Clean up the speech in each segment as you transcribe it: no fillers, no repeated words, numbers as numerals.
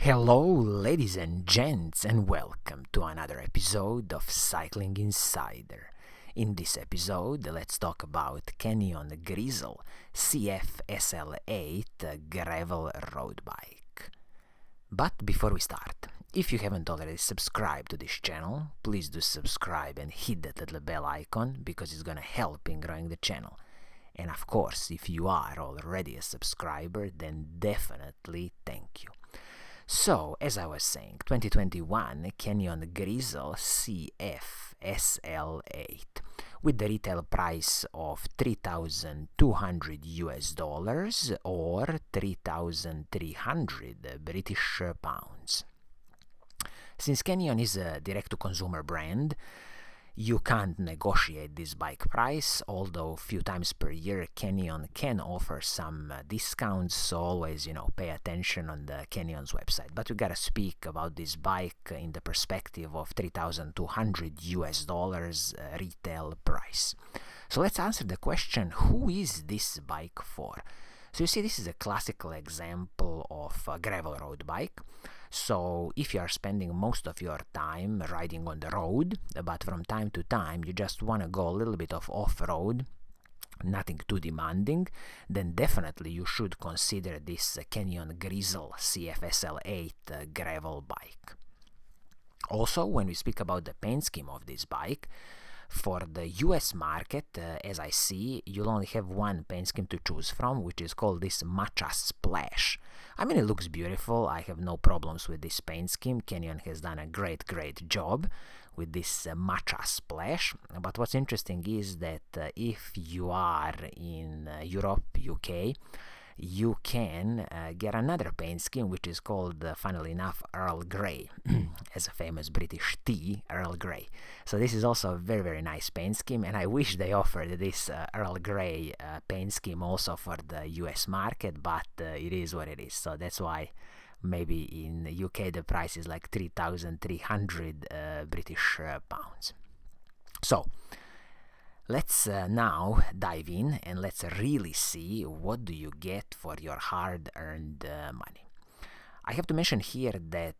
Hello, ladies and gents, and welcome to another episode of Cycling Insider. In this episode, let's talk about Canyon Grizl CF SL8 gravel road bike. But before we start, if you haven't already subscribed to this channel, please do subscribe and hit that little bell icon because it's gonna help in growing the channel. And of course, if you are already a subscriber, then definitely thank you. So, as I was saying, 2021 Canyon Grizl CF SL8 with the retail price of $3,200 or 3,300 British pounds. Since Canyon is a direct-to-consumer brand, you can't negotiate this bike price, although a few times per year Canyon can offer some discounts, so always, pay attention on the Canyon's website. But we gotta speak about this bike in the perspective of $3,200 retail price. So let's answer the question, who is this bike for? So you see, this is a classical example of a gravel road bike. So if you are spending most of your time riding on the road, but from time to time you just want to go a little bit of off-road, nothing too demanding, then definitely you should consider this Canyon Grizl CF SL8 gravel bike. Also, when we speak about the paint scheme of this bike, for the US market, as I see, you'll only have one paint scheme to choose from, which is called this Matcha Splash. I mean, it looks beautiful. I have no problems with this paint scheme. Canyon has done a great job with this Matcha Splash. But what's interesting is that if you are in Europe, UK, you can get another paint scheme which is called, funnily enough, Earl Grey, as a famous British tea, Earl Grey. So this is also a very nice paint scheme, and I wish they offered this Earl Grey paint scheme also for the US market, but it is what it is. So that's why maybe in the UK the price is like 3,300 British pounds. So let's now dive in and let's really see what do you get for your hard-earned money. I have to mention here that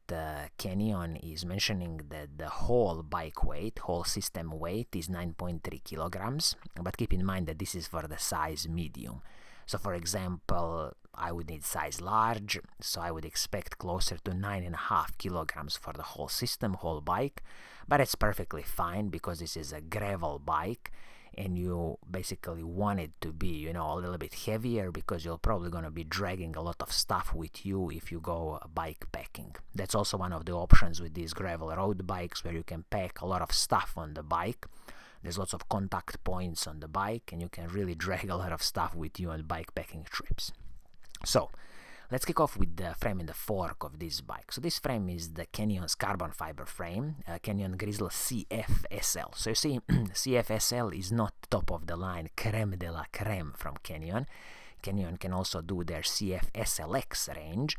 Canyon is mentioning that the whole bike weight, whole system weight is 9.3 kilograms, but keep in mind that this is for the size medium. So for example, I would need size large, so I would expect closer to 9.5 kilograms for the whole system, whole bike, but it's perfectly fine because this is a gravel bike and you basically want it to be, a little bit heavier because you're probably going to be dragging a lot of stuff with you if you go bike packing. That's also one of the options with these gravel road bikes where you can pack a lot of stuff on the bike. There's lots of contact points on the bike and you can really drag a lot of stuff with you on bike packing trips. So let's kick off with the frame and the fork of this bike. So this frame is the Canyon's carbon fiber frame, Canyon Grizl CF SL. So you see, CF SL is not top of the line, creme de la creme from Canyon. Canyon can also do their CF SLX range,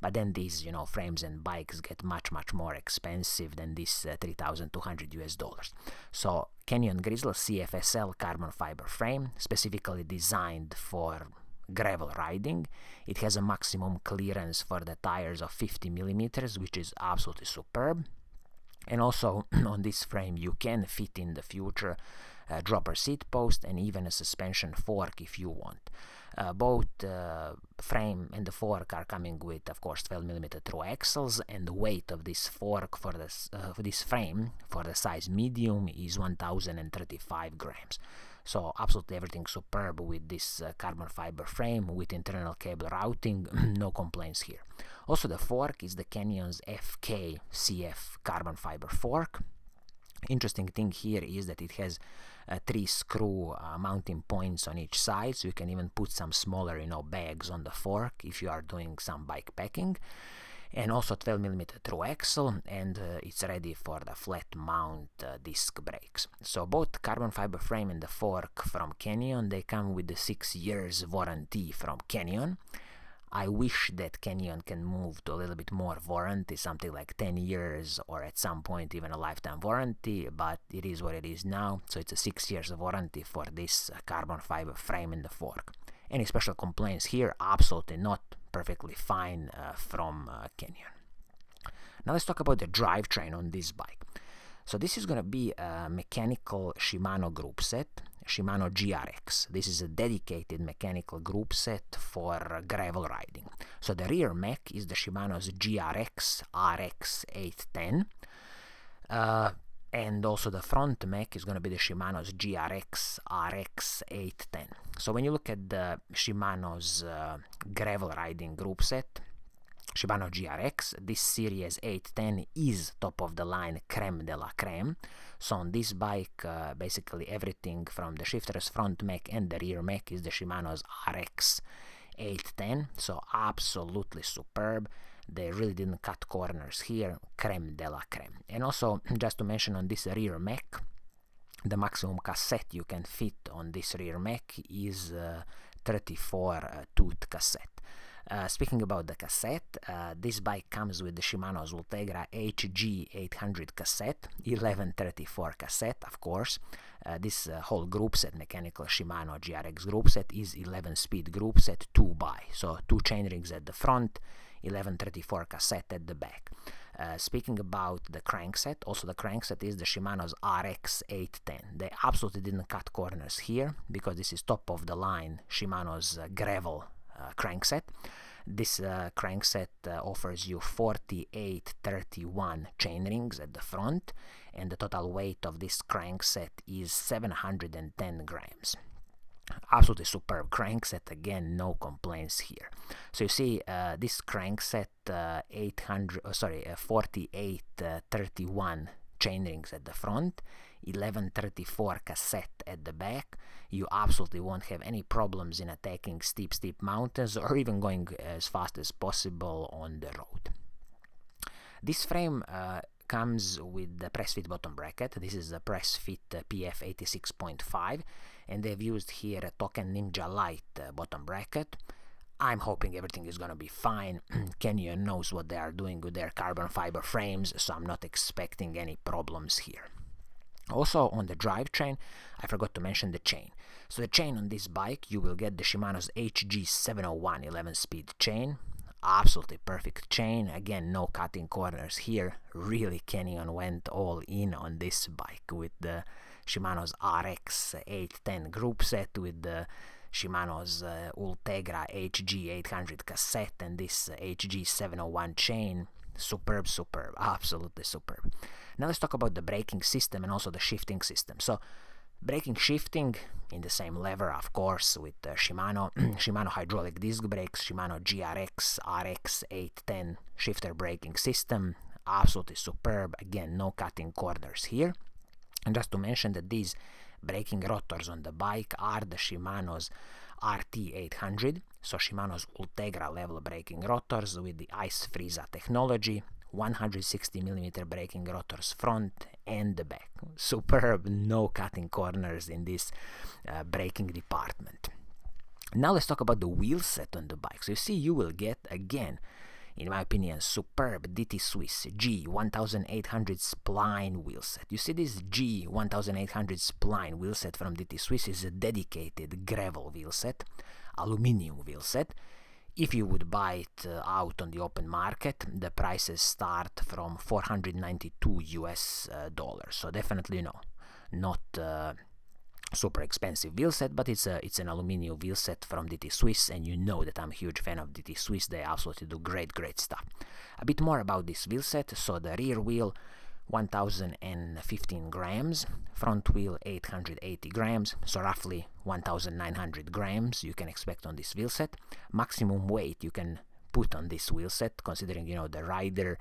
but then these, frames and bikes get much more expensive than this $3,200. So Canyon Grizl CF SL carbon fiber frame, specifically designed for gravel riding. It has a maximum clearance for the tires of 50 millimeters, which is absolutely superb. And also on this frame you can fit in the future dropper seat post and even a suspension fork if you want. Both frame and the fork are coming with, of course, 12mm through axles, and the weight of this fork for this frame for the size medium is 1,035 grams. So absolutely everything superb with this carbon fiber frame with internal cable routing, no complaints here. Also the fork is the Canyon's FK CF carbon fiber fork. Interesting thing here is that it has 3 screw mounting points on each side, so you can even put some smaller bags on the fork if you are doing some bike packing. And also 12mm through axle, and it's ready for the flat mount disc brakes. So both carbon fiber frame and the fork from Canyon, they come with the 6 years warranty from Canyon. I wish that Canyon can move to a little bit more warranty, something like 10 years or at some point even a lifetime warranty, but it is what it is now. So it's a 6 years of warranty for this carbon fiber frame and the fork. Any special complaints here? Absolutely not. Perfectly fine from Canyon. Now let's talk about the drivetrain on this bike. So this is going to be a mechanical Shimano group set, Shimano GRX. This is a dedicated mechanical group set for gravel riding. So the rear mech is the Shimano's GRX RX 810. And also the front mech is going to be the Shimano's GRX RX 810. So when you look at the Shimano's gravel riding group set, Shimano GRX, this series 810 is top of the line creme de la creme. So on this bike, basically everything from the shifter's front mech and the rear mech is the Shimano's RX 810. So absolutely superb. They really didn't cut corners here, creme de la creme. And also, just to mention on this rear mech, the maximum cassette you can fit on this rear mech is 34 tooth cassette. Speaking about the cassette, this bike comes with the Shimano's Ultegra HG800 cassette, 1134 cassette, of course. This whole group set, mechanical Shimano GRX group set, is 11-speed group set 2x. So 2 chainrings at the front, 1134 cassette at the back. Speaking about the crankset, also the crankset is the Shimano's RX 810. They absolutely didn't cut corners here because this is top of the line Shimano's gravel crankset. This crankset offers you 4831 chainrings at the front, and the total weight of this crankset is 710 grams. Absolutely superb crankset, again, no complaints here. So you see this crankset 4831 chainrings at the front, 1134 cassette at the back. You absolutely won't have any problems in attacking steep mountains or even going as fast as possible on the road. This frame comes with the press fit bottom bracket. This is a press fit PF 86.5, and they've used here a Token Ninja Light bottom bracket. I'm hoping everything is gonna be fine. Canyon knows what they are doing with their carbon fiber frames, so I'm not expecting any problems here. Also on the drivetrain, I forgot to mention the chain. So the chain on this bike, you will get the Shimano's HG701 11-speed chain. Absolutely perfect chain. Again, no cutting corners here. Really, Canyon went all in on this bike with the Shimano's RX 810 group set, with the Shimano's Ultegra HG800 cassette and this HG701 chain. Superb, absolutely superb. Now let's talk about the braking system and also the shifting system. So braking, shifting in the same lever, of course, with Shimano hydraulic disc brakes, Shimano GRX RX 810 shifter braking system, absolutely superb. Again, no cutting corners here. And just to mention that these braking rotors on the bike are the Shimano's RT800, so Shimano's Ultegra level braking rotors with the Ice Frieza technology, 160mm braking rotors front and the back. Superb, no cutting corners in this braking department. Now let's talk about the wheel set on the bike. So you see, you will get, again, in my opinion, superb DT Swiss G1800 spline wheelset. You see, this G1800 spline wheelset from DT Swiss is a dedicated gravel wheelset, aluminium wheelset. If you would buy it out on the open market, the prices start from $492 US. So definitely not super expensive wheelset, but it's an aluminium wheelset from DT Swiss, and you know that I'm a huge fan of DT Swiss. They absolutely do great stuff. A bit more about this wheelset. So the rear wheel 1015 grams, front wheel 880 grams, so roughly 1900 grams you can expect on this wheelset. Maximum weight you can put on this wheelset, considering the rider,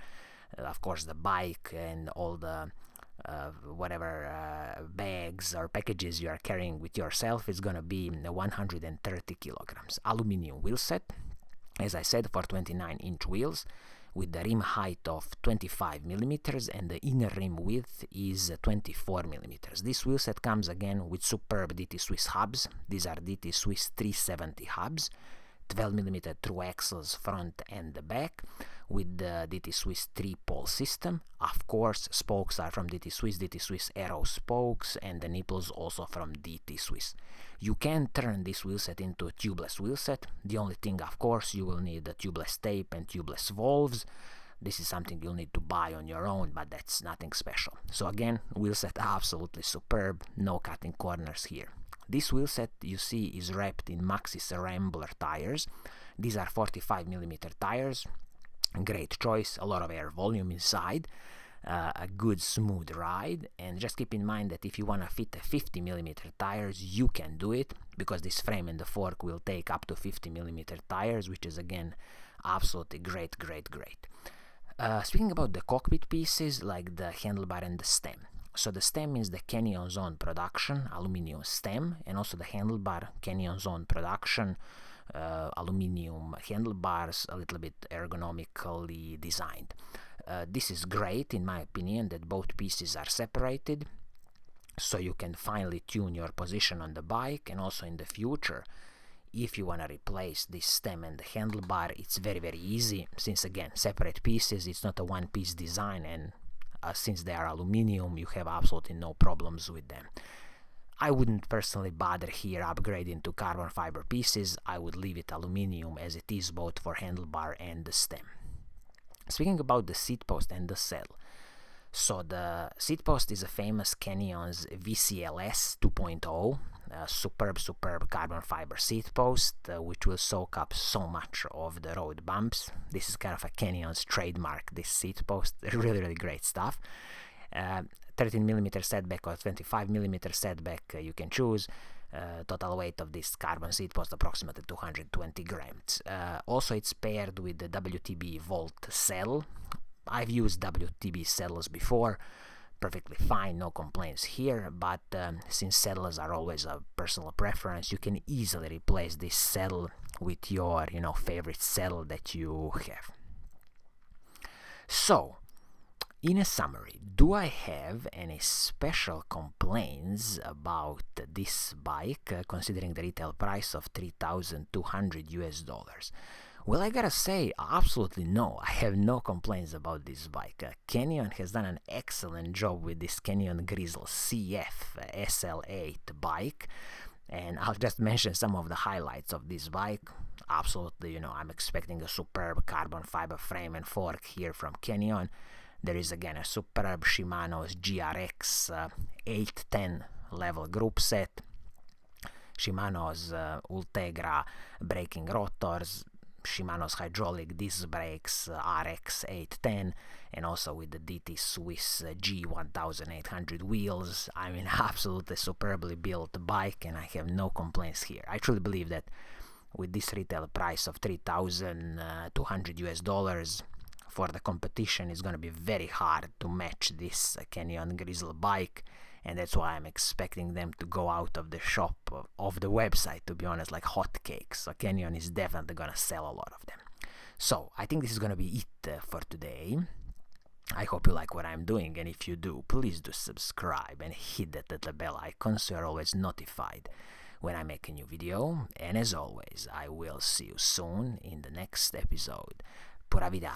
of course the bike, and all the whatever bags or packages you are carrying with yourself, is gonna be 130 kilograms. Aluminium wheelset, as I said, for 29-inch wheels, with the rim height of 25mm and the inner rim width is 24mm. This wheelset comes again with superb DT Swiss hubs. These are DT Swiss 370 hubs, 12mm through axles front and the back, with the DT Swiss 3-pole system. Of course, spokes are from DT Swiss Aero spokes, and the nipples also from DT Swiss. You can turn this wheelset into a tubeless wheelset. The only thing, of course, you will need the tubeless tape and tubeless valves. This is something you'll need to buy on your own, but that's nothing special. So again, wheel set absolutely superb, no cutting corners here. This wheel set you see is wrapped in Maxxis Rambler tires. These are 45mm tires, great choice, a lot of air volume inside, a good smooth ride, and just keep in mind that if you want to fit a 50mm tires, you can do it, because this frame and the fork will take up to 50mm tires, which is again absolutely great. Speaking about the cockpit pieces, like the handlebar and the stem. So the stem is the Canyon's own production, aluminum stem, and also the handlebar, Canyon's own production, aluminum handlebars, a little bit ergonomically designed. This is great, in my opinion, that both pieces are separated, so you can finally tune your position on the bike, and also in the future, if you want to replace this stem and the handlebar, it's very easy, since again, separate pieces, it's not a one-piece design, and since they are aluminum, you have absolutely no problems with them. I wouldn't personally bother here upgrading to carbon fiber pieces. I would leave it aluminum as it is, both for handlebar and the stem. Speaking about the seat post and the saddle, so the seat post is a famous Canyon's VCLS 2.0, superb carbon fiber seat post, which will soak up so much of the road bumps. This is kind of a Canyon's trademark, this seat post. Really great stuff. 13mm setback or 25mm setback, you can choose. Total weight of this carbon seat post approximately 220 grams. Also, it's paired with the WTB Volt saddle. I've used WTB saddles before, perfectly fine, no complaints here, but since saddles are always a personal preference, you can easily replace this saddle with your favorite saddle that you have. So, in a summary, do I have any special complaints about this bike, considering the retail price of $3,200 US? Well, I gotta say, absolutely no. I have no complaints about this bike. Canyon has done an excellent job with this Canyon Grizl CF SL bike, and I'll just mention some of the highlights of this bike. Absolutely, I'm expecting a superb carbon fiber frame and fork here from Canyon. There is again a superb Shimano's GRX 810 level group set, Shimano's Ultegra braking rotors, Shimano's hydraulic disc brakes, RX 810, and also with the DT Swiss G1800 wheels. I mean, absolutely superbly built bike, and I have no complaints here. I truly believe that with this retail price of $3,200 US, for the competition, it's going to be very hard to match this Canyon Grizl bike, and that's why I'm expecting them to go out of the shop, of the website, to be honest, like hotcakes. So Canyon is definitely going to sell a lot of them. So I think this is going to be it for today. I hope you like what I'm doing, and if you do, please do subscribe and hit that little bell icon so you're always notified when I make a new video. And as always, I will see you soon in the next episode. Pura Vida!